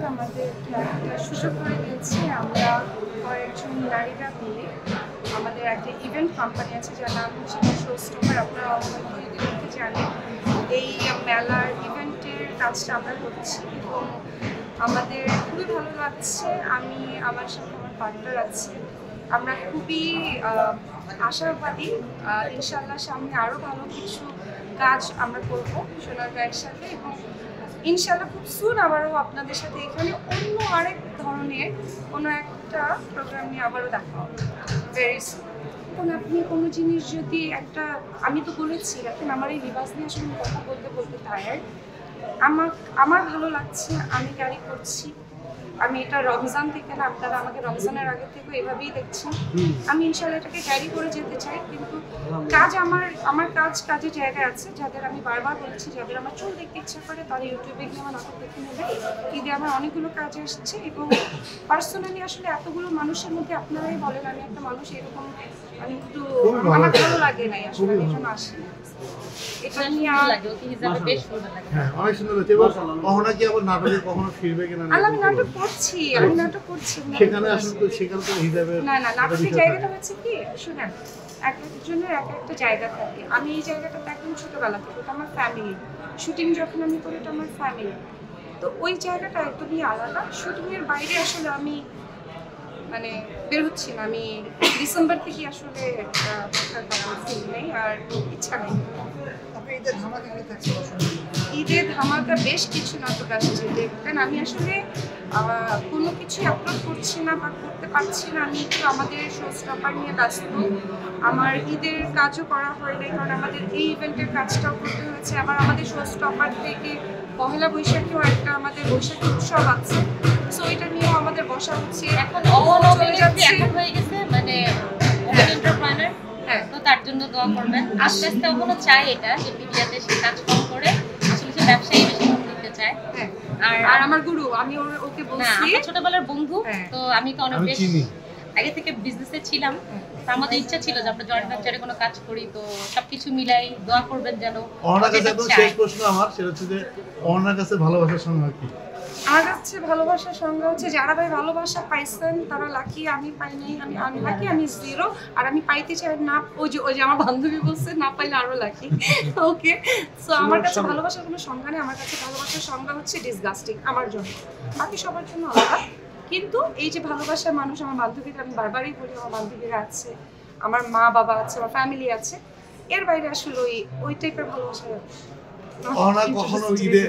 সরকার আমাদের একটা সুযোগ করে দিয়েছে। আমরা কয়েকজন নারীরা মিলে আমাদের একটা ইভেন্ট কোম্পানি আছে যার নাম হচ্ছে শোস্টপার। আপনারা হয়তো ইতিমধ্যে জানেন এই মেলার ইভেন্টের কাজটা আমরা করছি এবং আমাদের খুবই ভালো লাগছে। আমি আমার সাথে আমার পার্টনার আছে, আমরা খুবই আশাবাদী। ইনশাআল্লাহ সামনে আরও ভালো কিছু কাজ আমরা করবো সোনারগাঁয়ের সাথে এবং ইনশাআল্লাহ খুব সুন আবারও আপনাদের সাথে এখানে অন্য আরেক ধরনের কোনো একটা প্রোগ্রাম নিয়ে আবারও দেখা হবে ভেরি সুন। এখন আপনি কোনো জিনিস যদি একটা, আমি তো বলেছি এখন আমার এই লিবাস নিয়ে আসলে কথা বলতে বলতে টায়ার্ড। আমার ভালো লাগছে, আমি ক্যারি করছি। আমি এটা রমজান থেকে না, আপনারা আমাকে রমজানের আগে থেকে এভাবেই দেখছেন। আমি ইনশাআল্লাহ এটাকে ক্যারি করে যেতে চাই, কিন্তু কাজ আমার কাজের জায়গায় আছে। যাদের আমি বারবার বলেছি, যাদের আমার চুল দেখতে ইচ্ছা করে তারা ইউটিউবে গিয়ে আমার নাটক দেখে নেবে। ঈদে আমার অনেকগুলো কাজ এসছে এবং পার্সোনালি আসলে এতগুলো মানুষের মধ্যে আপনারাই বলেন আমি একটা মানুষ এরকম, আমি একটু আমার ভালো লাগে নাই আসলে, আমি এজন্য আসি। এটা নিয়ে অনেক সুন্দর হচ্ছে। এবার কখনো কি আবার নাটকে কখনো ফিরবে কিনা? আমি নাটক করছি সেখানে আসলে তো সেখানে তো হিসাবে না নাটকের জায়গাটা হচ্ছে কি, শুনেন, এক একজনের এক একটা জায়গা থাকে। আমি এই জায়গাটাতে একদম ছোটবেলা থেকে, ওটা আমার ফ্যামিলি। শুটিং যখন আমি করি ওটা আমার ফ্যামিলি, তো ওই জায়গাটা একদমই আলাদা। শুটিংয়ের বাইরে আসলে আমি মানে বের হচ্ছি না। আমি ডিসেম্বর থেকে আসলে ফিল্ম নেই আর ইচ্ছা নেই। ঈদের ধামাকা বেশ কিছু নাটক আসছে দেখবেন। আমি আসলে কোনো কিছু আপলোড করছি না বা করতে পারছি না, আমি একটু আমাদের শোস্টপার নিয়ে ব্যস্ত। আমার ঈদের কাজও করা হয় নাই, কারণ আমাদের এই ইভেন্টের কাজটাও করতে হয়েছে। আবার আমাদের শোস্টপার থেকে পহেলা বৈশাখেও একটা আমাদের বৈশাখী উৎসব আছে, সো এটা নিয়েও আমাদের বসা হচ্ছে। এখন চলে যাচ্ছে, এখন হয়ে গেছে মানে এন্টারপ্রেনার। হ্যাঁ, তো তার জন্য দোয়া করবেন। আস্তে আস্তে ওগুলো চাই এটা যে মিডিয়াতে সে কাজ কম করে আসলে সে ব্যবসায়ী বেশি দিতে চায়। আর আমার গুরু, আমি ওকে বলছি, আমরা ছোটবেলার বন্ধু, তো আমি তো অনেক বেশি আগে থেকে বিজনেসে ছিলাম। আমাদের ইচ্ছা ছিল যে আমরা জয়েন্ট ভেঞ্চারে কোনো কাজ করি, তো সবকিছু মিলাই দোয়া করবেন যেন। অনার কাছে একদম শেষ প্রশ্ন আমার, সেটা হচ্ছে যে অনার কাছে ভালোবাসার সংজ্ঞা কি? আমার কাছে ভালোবাসার সংজ্ঞা হচ্ছে যারা ভাই ভালোবাসা পাইছেন তারা লাকি, আমি পাই নাই, আমি আনলাকি, আমি জিরো। আর আমি পাইতে চাই না, ওই যে আমার বান্ধবী বলছে না পাইলে আরো লাকি। ওকে, সো আমার কাছে ভালোবাসার কোনো সংজ্ঞা নেই। আমার কাছে ভালোবাসার সংজ্ঞা হচ্ছে ডিসগাস্টিং আমার জন্য, বাকি সবার জন্য আলাদা। কিন্তু এই যে ভালোবাসার মানুষ, আমার বান্ধবীরা, আমি বারবারই বলি আমার বান্ধবীরা আছে, আমার মা বাবা আছে, আমার ফ্যামিলি আছে, এর বাইরে আসলে ওই টাইপের ভালোবাসা। কখনো ঈদে